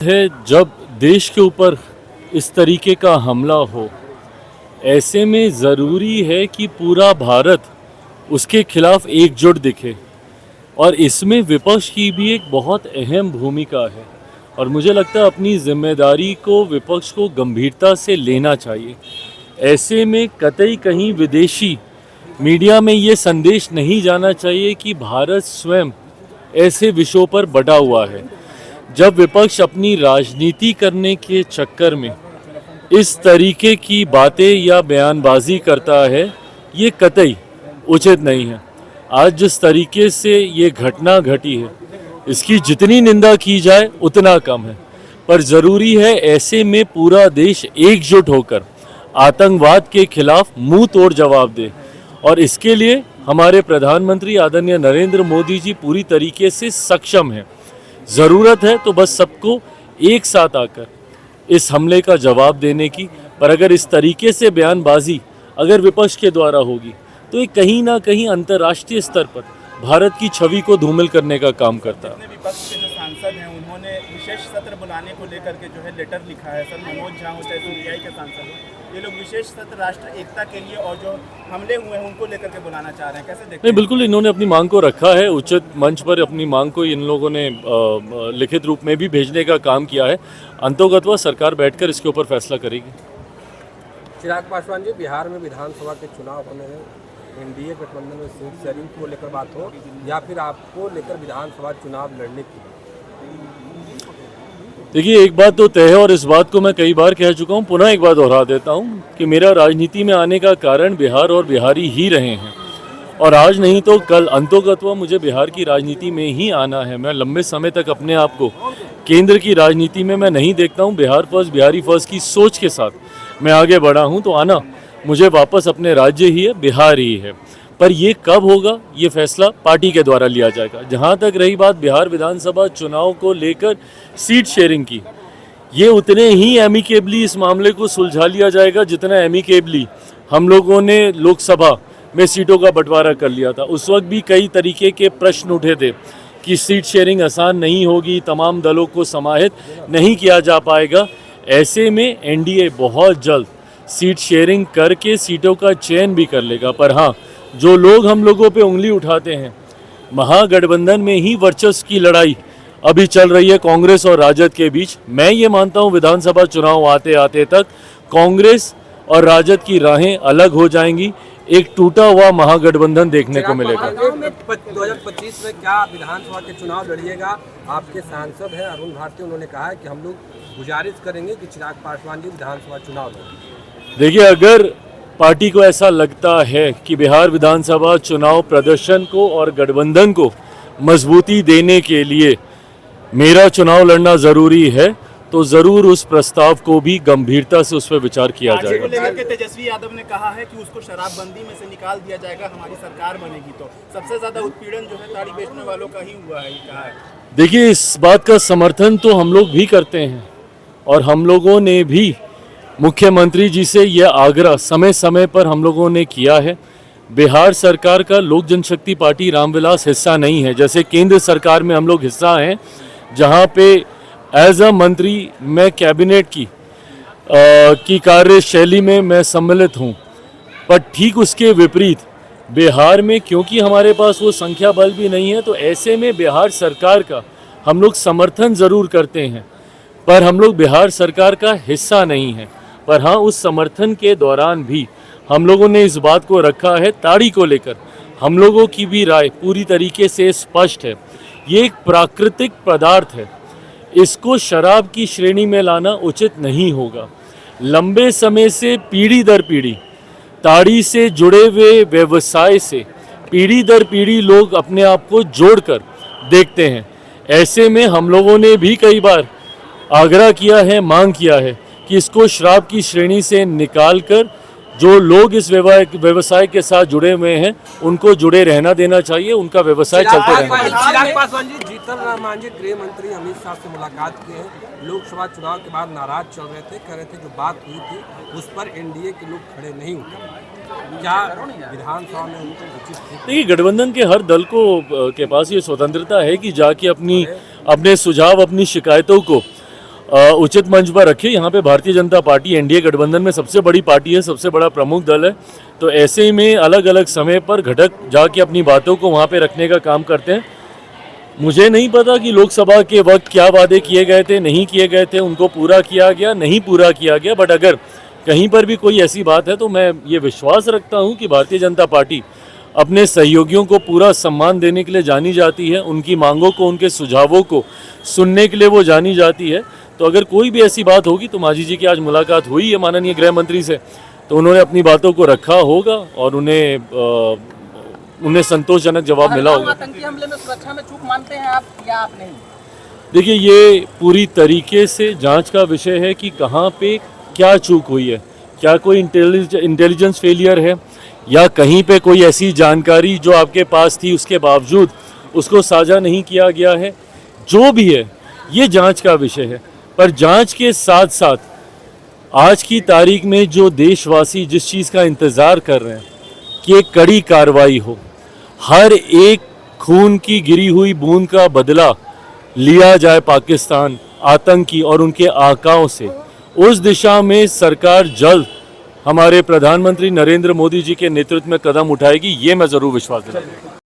है जब देश के ऊपर इस तरीके का हमला हो, ऐसे में ज़रूरी है कि पूरा भारत उसके खिलाफ एकजुट दिखे और इसमें विपक्ष की भी एक बहुत अहम भूमिका है और मुझे लगता है अपनी जिम्मेदारी को विपक्ष को गंभीरता से लेना चाहिए। ऐसे में कतई कहीं विदेशी मीडिया में ये संदेश नहीं जाना चाहिए कि भारत स्वयं ऐसे विषयों पर बटा हुआ है। जब विपक्ष अपनी राजनीति करने के चक्कर में इस तरीके की बातें या बयानबाजी करता है, ये कतई उचित नहीं है। आज जिस तरीके से ये घटना घटी है, इसकी जितनी निंदा की जाए उतना कम है, पर ज़रूरी है ऐसे में पूरा देश एकजुट होकर आतंकवाद के खिलाफ मुंह तोड़ जवाब दे और इसके लिए हमारे प्रधानमंत्री आदरणीय नरेंद्र मोदी जी पूरी तरीके से सक्षम हैं। ज़रूरत है तो बस सबको एक साथ आकर इस हमले का जवाब देने की, पर अगर इस तरीके से बयानबाजी अगर विपक्ष के द्वारा होगी तो ये कहीं ना कहीं अंतर्राष्ट्रीय स्तर पर भारत की छवि को धूमिल करने का काम करता है। विपक्ष के जो सांसद हैं उन्होंने विशेष सत्र बुलाने को लेकर के जो है लेटर लिखा है। सर मनोज झा हो चाहे सीपीआई के सांसद हो, ये लोग विशेष सत्र राष्ट्र एकता के लिए और जो हमले हुए हैं उनको लेकर के बुलाना चाह रहे हैं, कैसे देखते हैं? नहीं, बिल्कुल इन्होंने अपनी मांग को रखा है, उचित मंच पर अपनी मांग को इन लोगों ने लिखित रूप में भी भेजने का काम किया है। अंतोगत्वा सरकार बैठकर इसके ऊपर फैसला करेगी। चिराग पासवान जी, बिहार में विधानसभा के चुनाव होने हैं, एनडीए गठबंधन में सीट शेयरिंग को लेकर बात हो या फिर आपको लेकर विधानसभा चुनाव लड़ने की? देखिए, एक बात तो तय है और इस बात को मैं कई बार कह चुका हूँ, पुनः एक बार दोहरा देता हूँ कि मेरा राजनीति में आने का कारण बिहार और बिहारी ही रहे हैं और आज नहीं तो कल अंतोगत्वा मुझे बिहार की राजनीति में ही आना है। मैं लंबे समय तक अपने आप को केंद्र की राजनीति में मैं नहीं देखता हूँ। बिहार फर्स्ट, बिहारी फर्स्ट की सोच के साथ मैं आगे बढ़ा हूँ, तो आना मुझे वापस अपने राज्य ही है, बिहार ही है। पर ये कब होगा, ये फैसला पार्टी के द्वारा लिया जाएगा। जहाँ तक रही बात बिहार विधानसभा चुनाव को लेकर सीट शेयरिंग की, ये उतने ही एमिकेबली इस मामले को सुलझा लिया जाएगा जितना एमिकेबली हम लोगों ने लोकसभा में सीटों का बंटवारा कर लिया था। उस वक्त भी कई तरीके के प्रश्न उठे थे कि सीट शेयरिंग आसान नहीं होगी, तमाम दलों को समाहित नहीं किया जा पाएगा। ऐसे में एनडीए बहुत जल्द सीट शेयरिंग करके सीटों का चयन भी कर लेगा। पर हाँ, जो लोग हम लोगों पे उंगली उठाते हैं, महागठबंधन में ही वर्चस्व की लड़ाई अभी चल रही है कांग्रेस और राजद के बीच। मैं ये मानता हूँ विधानसभा चुनाव आते आते तक कांग्रेस और राजद की राहें अलग हो जाएंगी, एक टूटा हुआ महागठबंधन देखने को मिलेगा। 2025 में क्या विधानसभा के चुनाव लड़िएगा? आपके सांसद हैं अरुण भारती, उन्होंने कहा है कि हम लोग गुजारिश करेंगे कि चिराग पासवान जी विधानसभा चुनाव लड़ें। देखिए, अगर पार्टी को ऐसा लगता है कि बिहार विधानसभा चुनाव प्रदर्शन को और गठबंधन को मजबूती देने के लिए मेरा चुनाव लड़ना ज़रूरी है, तो ज़रूर उस प्रस्ताव को भी गंभीरता से उस पर विचार किया जाएगा। लेकर के तेजस्वी यादव ने कहा है कि उसको शराबबंदी में से निकाल दिया जाएगा, हमारी सरकार बनेगी तो। सबसे ज़्यादा उत्पीड़न जो है ताड़ी बेचने वालों का ही हुआ है, ये कहा है। देखिए, इस बात का समर्थन तो हम लोग भी करते हैं और हम लोगों ने भी मुख्यमंत्री जी से यह आग्रह समय समय पर हम लोगों ने किया है। बिहार सरकार का लोक जनशक्ति पार्टी रामविलास हिस्सा नहीं है, जैसे केंद्र सरकार में हम लोग हिस्सा हैं, जहां पे एज अ मंत्री मैं कैबिनेट की कार्यशैली में मैं सम्मिलित हूं। पर ठीक उसके विपरीत बिहार में, क्योंकि हमारे पास वो संख्या बल भी नहीं है, तो ऐसे में बिहार सरकार का हम लोग समर्थन ज़रूर करते हैं, पर हम लोग बिहार सरकार का हिस्सा नहीं है। पर हाँ, उस समर्थन के दौरान भी हम लोगों ने इस बात को रखा है, ताड़ी को लेकर हम लोगों की भी राय पूरी तरीके से स्पष्ट है। ये एक प्राकृतिक पदार्थ है, इसको शराब की श्रेणी में लाना उचित नहीं होगा। लंबे समय से पीढ़ी दर पीढ़ी ताड़ी से जुड़े हुए व्यवसाय से पीढ़ी दर पीढ़ी लोग अपने आप को जोड़कर देखते हैं। ऐसे में हम लोगों ने भी कई बार आग्रह किया है, मांग किया है कि इसको शराब की श्रेणी से निकालकर जो लोग इस व्यवसाय के साथ जुड़े हुए हैं उनको जुड़े रहना देना चाहिए, उनका व्यवसाय चलते रहना। चिराग पासवान जी, जीतन राम मांझी गृह मंत्री अमित शाह से मुलाकात किए हैं, लोकसभा चुनाव के बाद नाराज चल रहे थे, कह रहे थे जो बात हुई थी उस पर एनडीए के लोग खड़े नहीं उतरे। क्या विधानसभा में उनको उचित? देखिए, गठबंधन के हर दल को के पास ये स्वतंत्रता है कि जाके अपने सुझाव, अपनी शिकायतों को उचित मंच पर रखे। यहाँ पे भारतीय जनता पार्टी एनडीए गठबंधन में सबसे बड़ी पार्टी है, सबसे बड़ा प्रमुख दल है, तो ऐसे में अलग अलग समय पर घटक जाके अपनी बातों को वहाँ पे रखने का काम करते हैं। मुझे नहीं पता कि लोकसभा के वक्त क्या वादे किए गए थे, नहीं किए गए थे, उनको पूरा किया गया, नहीं पूरा किया गया, बट अगर कहीं पर भी कोई ऐसी बात है तो मैं ये विश्वास रखता हूँ कि भारतीय जनता पार्टी अपने सहयोगियों को पूरा सम्मान देने के लिए जानी जाती है, उनकी मांगों को, उनके सुझावों को सुनने के लिए वो जानी जाती है। तो अगर कोई भी ऐसी बात होगी, तो मांझी जी की आज मुलाकात हुई है माननीय गृह मंत्री से, तो उन्होंने अपनी बातों को रखा होगा और उन्हें संतोषजनक जवाब मिला होगा। आतंकी हमले में सुरक्षा में चूक मानते हैं आप या आप नहीं? देखिए, ये पूरी तरीके से जांच का विषय है कि कहाँ पे क्या चूक हुई है, क्या कोई इंटेलिजेंस फेलियर है या कहीं पे कोई ऐसी जानकारी जो आपके पास थी उसके बावजूद उसको साझा नहीं किया गया है। जो भी है, ये जांच का विषय है। पर जांच के साथ साथ आज की तारीख में जो देशवासी जिस चीज़ का इंतज़ार कर रहे हैं कि एक कड़ी कार्रवाई हो, हर एक खून की गिरी हुई बूंद का बदला लिया जाए पाकिस्तान, आतंकी और उनके आकाओं से, उस दिशा में सरकार जल्द हमारे प्रधानमंत्री नरेंद्र मोदी जी के नेतृत्व में कदम उठाएगी, ये मैं ज़रूर विश्वास दिलाता हूं।